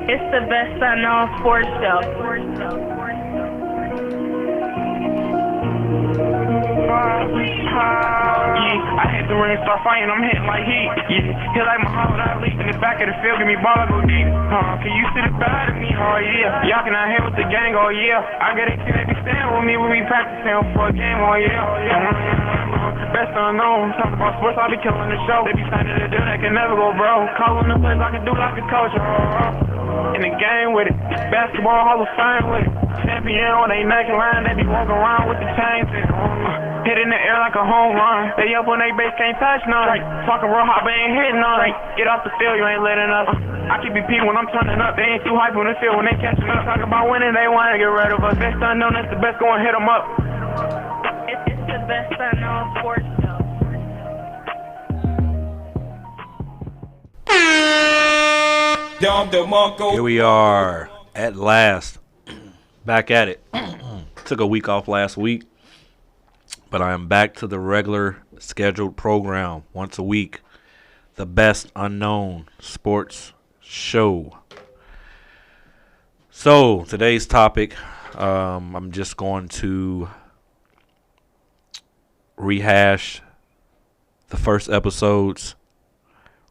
It's the best unknown sports show. I hit the ring, start fighting, I'm hitting like heat. Hit like Muhammad Ali in the back of the field, give me ball, I go deep. Can you see the side of me? Oh yeah. Y'all can out here with the gang, oh yeah. I got a kid that be staying with me when we practicing for a game, oh yeah. Best unknown, talk about sports, I be killing the show. They be signing to do that can never go, bro. Calling the plays I can do like a coach, in the game with it. Basketball Hall of Fame with it. Champion on they neckline, they be walking around with the chains in. Hit in the air like a home run. They up when they base can't touch none. Talking real hot, but ain't hitting none. Get off the field, you ain't letting up. I keep repeating when I'm turning up. They ain't too hype on the field when they catching up. Talk about winning, they want to get rid of us. Best unknown, that's the best, go and hit them up. It's the best unknown sports show. Here we are at last, back at it. Took a week off last week, but I am back to the regular scheduled program once a week. The best unknown sports show. So today's topic, I'm just going to rehash the first episode's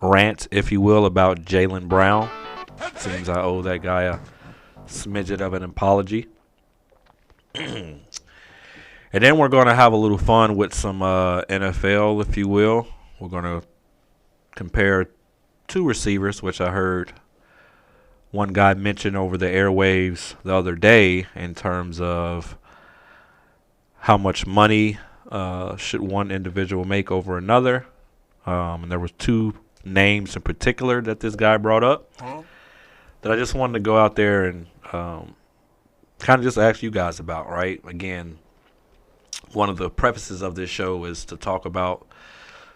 rant, if you will, about Jaylen Brown. Seems I owe that guy a smidget of an apology. And then we're going to have a little fun with some NFL, if you will. We're going to compare two receivers, which I heard one guy mention over the airwaves the other day in terms of how much money should one individual make over another. And there was two names in particular that this guy brought up that I just wanted to go out there and kind of just ask you guys about, right? Again, one of the prefaces of this show is to talk about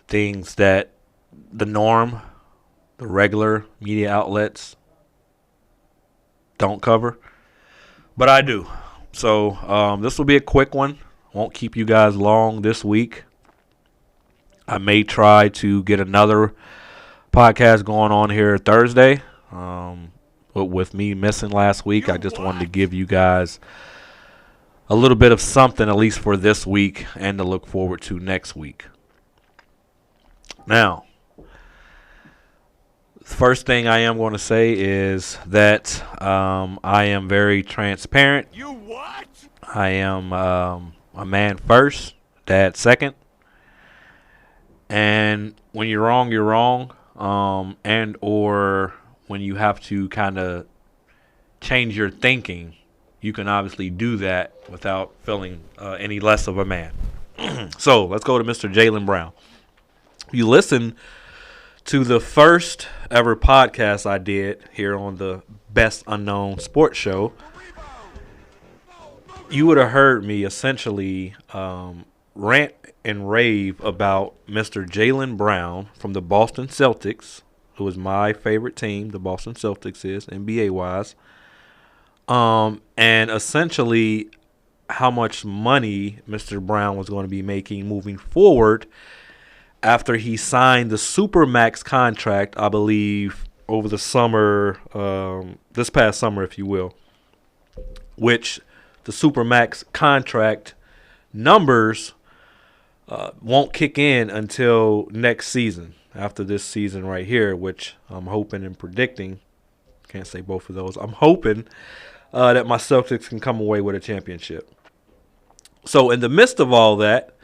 things that the norm, the regular media outlets don't cover, but I do. So this will be a quick one. Won't keep you guys long this week. I may try to get another podcast going on here Thursday. But with me missing last week, I just wanted to give you guys a little bit of something, at least for this week, and to look forward to next week. Now, first thing I am going to say is that I am very transparent. You what? I am a man first, dad second. And when you're wrong, you're wrong. And or when you have to kind of change your thinking, you can obviously do that without feeling any less of a man. So let's go to Mr. Jaylen Brown. You listen to the first ever podcast I did here on the Best Unknown Sports Show. You would have heard me essentially rant and rave about Mr. Jaylen Brown from the Boston Celtics, who is my favorite team. The Boston Celtics is NBA-wise. And essentially how much money Mr. Brown was going to be making moving forward after he signed the Supermax contract, I believe, over the summer, this past summer, if you will, which the Supermax contract numbers won't kick in until next season, after this season right here, which I'm hoping and predicting. Can't say both of those. I'm hoping that my Celtics can come away with a championship. So in the midst of all that,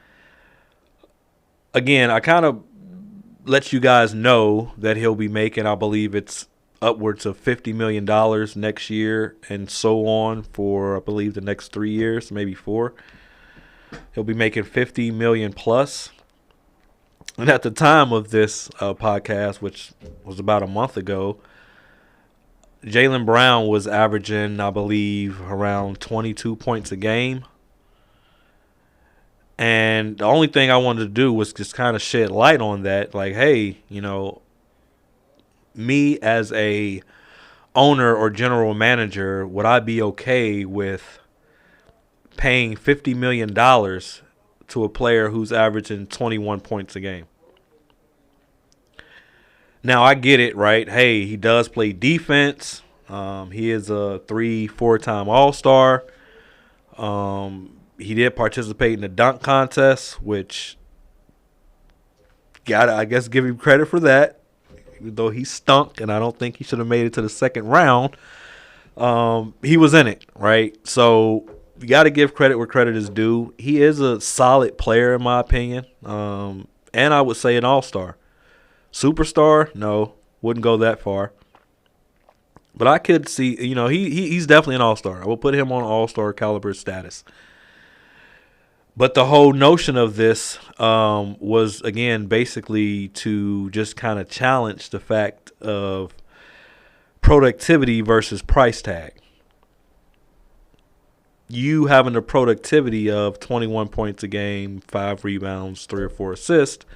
again, I kind of let you guys know that he'll be making, I believe it's upwards of $50 million next year and so on for, I believe, the next 3 years, maybe 4. He'll be making $50 million plus. And at the time of this podcast, which was about a month ago, Jaylen Brown was averaging, I believe, around 22 points a game. And the only thing I wanted to do was just kind of shed light on that. Like, hey, you know, me as a owner or general manager, would I be okay with paying $50 million to a player who's averaging 21 points a game? Now, I get it, right? Hey, he does play defense. He is a 3-4-time All-Star. He did participate in the dunk contest, which gotta, I guess, give him credit for that. Even though he stunk, and I don't think he should have made it to the second round. He was in it, right? So you got to give credit where credit is due. He is a solid player, in my opinion, and I would say an all-star. Superstar, no, wouldn't go that far. But I could see, he's definitely an all-star. I will put him on all-star caliber status. But the whole notion of this was, again, basically to just kind of challenge the fact of productivity versus price tag. You having the productivity of 21 points a game, 5 rebounds, 3 or 4 assists,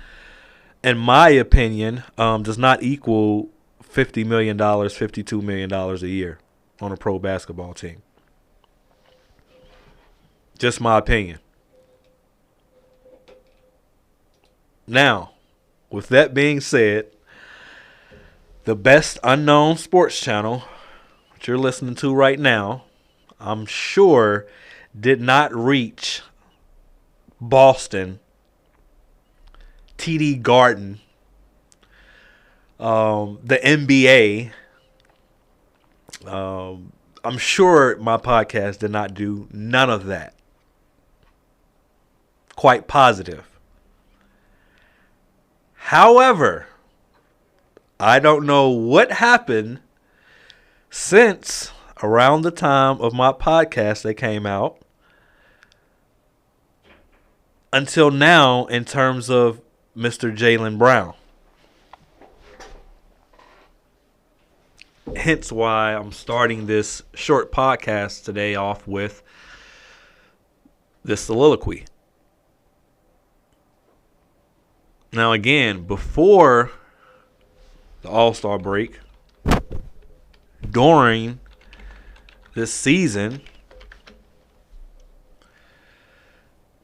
in my opinion, does not equal $50 million, $52 million a year on a pro basketball team. Just my opinion. Now, with that being said, the best unknown sports channel, which you're listening to right now, I'm sure did not reach Boston, TD Garden, the NBA. I'm sure my podcast did not do none of that. Quite positive. However, I don't know what happened since around the time of my podcast that came out until now in terms of Mr. Jaylen Brown. Hence why I'm starting this short podcast today off with this soliloquy. Now, again, before the All-Star break, during this season,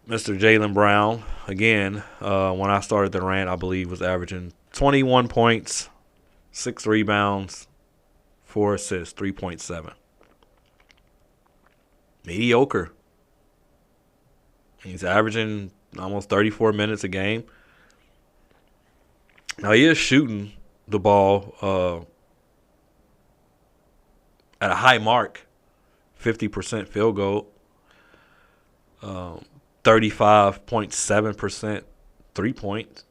Mr. Jaylen Brown, again, when I started the rant, I believe was averaging 21 points, 6 rebounds, 4 assists, 3.7. Mediocre. He's averaging almost 34 minutes a game. Now, he is shooting the ball at a high mark, 50% field goal, 35.7% three-point.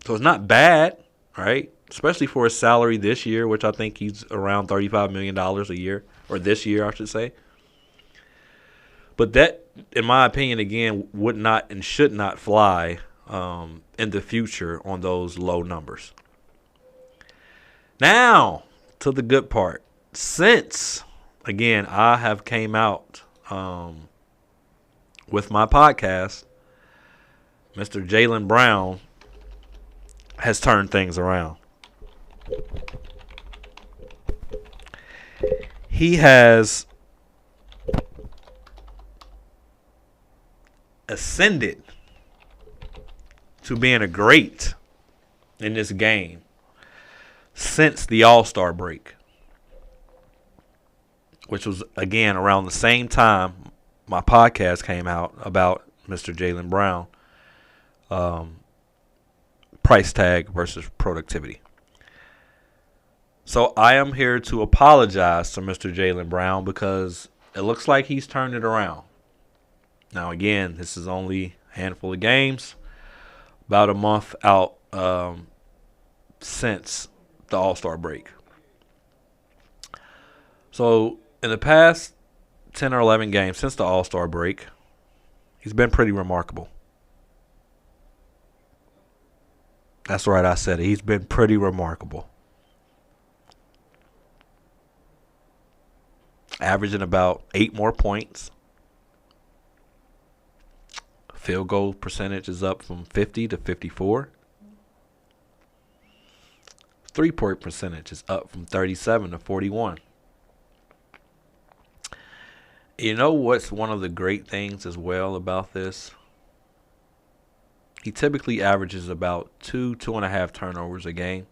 So it's not bad, right? Especially for his salary this year, which I think he's around $35 million a year, or this year, I should say. But that, in my opinion, again, would not and should not fly in the future on those low numbers. Now, to the good part. Since, again, I have came out with my podcast, Mr. Jaylen Brown has turned things around. He has ascended to being a great in this game since the All-Star break, which was, again, around the same time my podcast came out about Mr. Jaylen Brown, price tag versus productivity. So I am here to apologize to Mr. Jaylen Brown because it looks like he's turned it around. Now, again, this is only a handful of games, about a month out since the All-Star break. So in the past 10 or 11 games since the All-Star break, he's been pretty remarkable. That's right, I said it. He's been pretty remarkable. Averaging about 8 more points. Field goal percentage is up from 50 to 54. 3-point percentage is up from 37 to 41. You know what's one of the great things as well about this? He typically averages about 2.5 turnovers a game.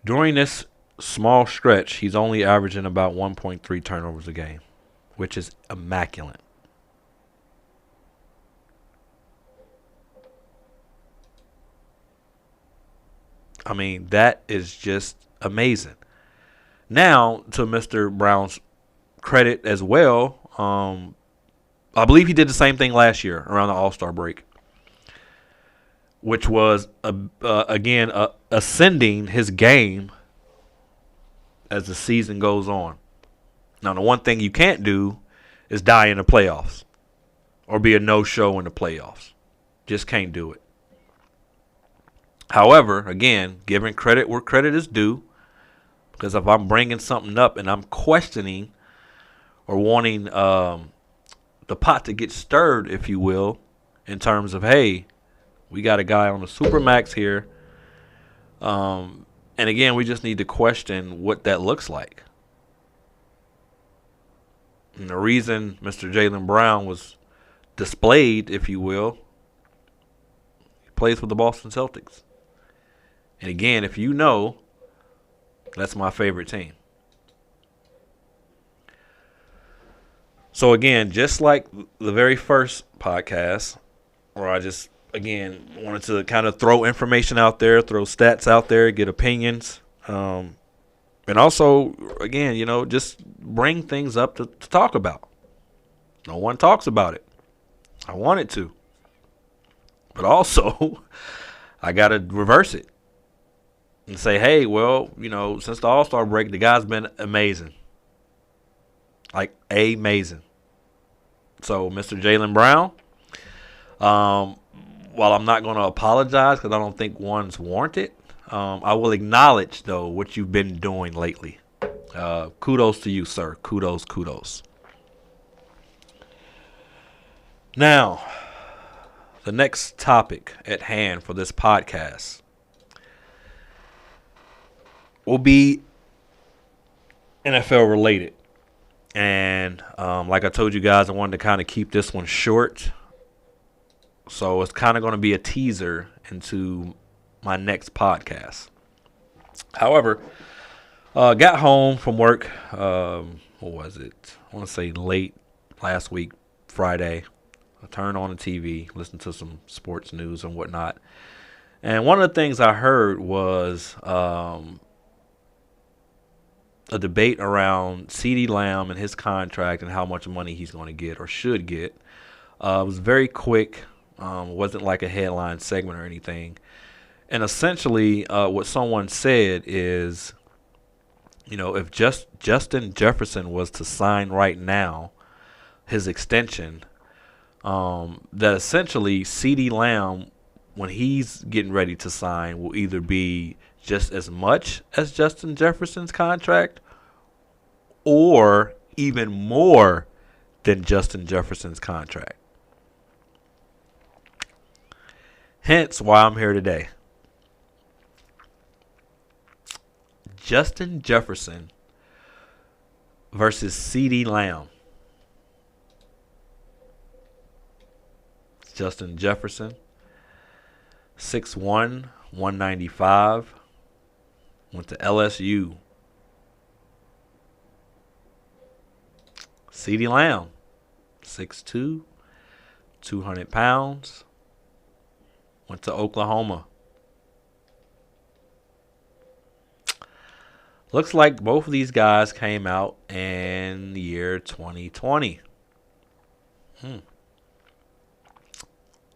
During this small stretch, he's only averaging about 1.3 turnovers a game, which is immaculate. I mean, that is just amazing. Now, to Mr. Brown's credit as well, I believe he did the same thing last year around the All-Star break, which was, again, ascending his game as the season goes on. Now, the one thing you can't do is die in the playoffs or be a no-show in the playoffs. Just can't do it. However, again, giving credit where credit is due, because if I'm bringing something up and I'm questioning or wanting the pot to get stirred, if you will, in terms of, hey, we got a guy on the Supermax here, and again, we just need to question what that looks like. And the reason Mr. Jaylen Brown was displayed, if you will, he plays for the Boston Celtics. And again, if you know, that's my favorite team. So again, just like the very first podcast, where I just, again, wanted to kind of throw information out there, throw stats out there, get opinions. And also, again, just bring things up to talk about. No one talks about it. I wanted to. But also, I got to reverse it and say, hey, well, since the All-Star break, the guy's been amazing. Like, amazing. So, Mr. Jaylen Brown, while I'm not going to apologize because I don't think one's warranted, I will acknowledge, though, what you've been doing lately. Kudos to you, sir. Kudos. Now, the next topic at hand for this podcast will be NFL related. And like I told you guys, I wanted to kind of keep this one short. So it's kind of going to be a teaser into my next podcast. However, got home from work, what was it? I want to say late last week, Friday. I turned on the TV, listened to some sports news and whatnot. And one of the things I heard was a debate around Ceedee Lamb and his contract and how much money he's going to get or should get. It was very quick. Wasn't like a headline segment or anything. And essentially what someone said is, if Justin Jefferson was to sign right now, his extension, that essentially Ceedee Lamb, when he's getting ready to sign, will either be just as much as Justin Jefferson's contract or even more than Justin Jefferson's contract. Hence why I'm here today. Justin Jefferson versus Ceedee Lamb. Justin Jefferson, 6'1", 195, went to LSU. Ceedee Lamb, 6'2", 200 pounds, went to Oklahoma. Looks like both of these guys came out in the year 2020.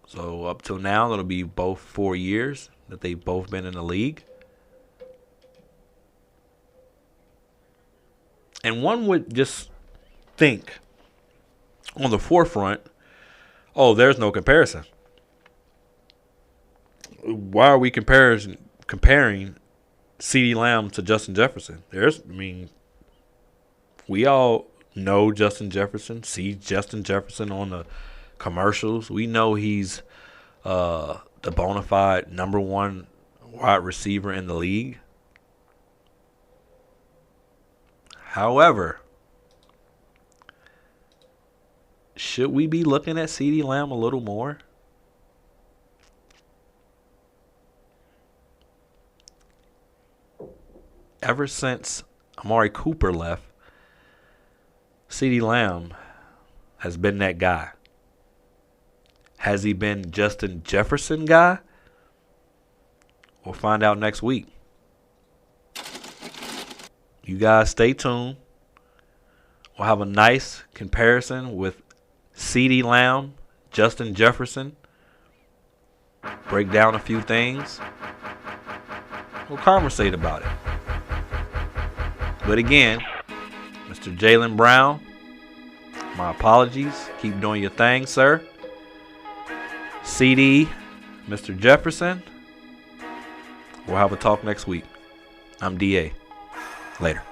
So up till now, it'll be both 4 years that they've both been in the league. And one would just think on the forefront, oh, there's no comparison. Why are we comparing Ceedee Lamb to Justin Jefferson? We all know Justin Jefferson, see Justin Jefferson on the commercials. We know he's the bona fide number one wide receiver in the league. However, should we be looking at Ceedee Lamb a little more? ever since Amari Cooper left, Ceedee Lamb has been that guy. Has he been Justin Jefferson guy? We'll find out next week. You guys stay tuned. We'll have a nice comparison with Ceedee Lamb, Justin Jefferson. Break down a few things. We'll conversate about it. But again, Mr. Jaylen Brown, my apologies. Keep doing your thing, sir. CD, Mr. Jefferson. We'll have a talk next week. I'm DA. Later.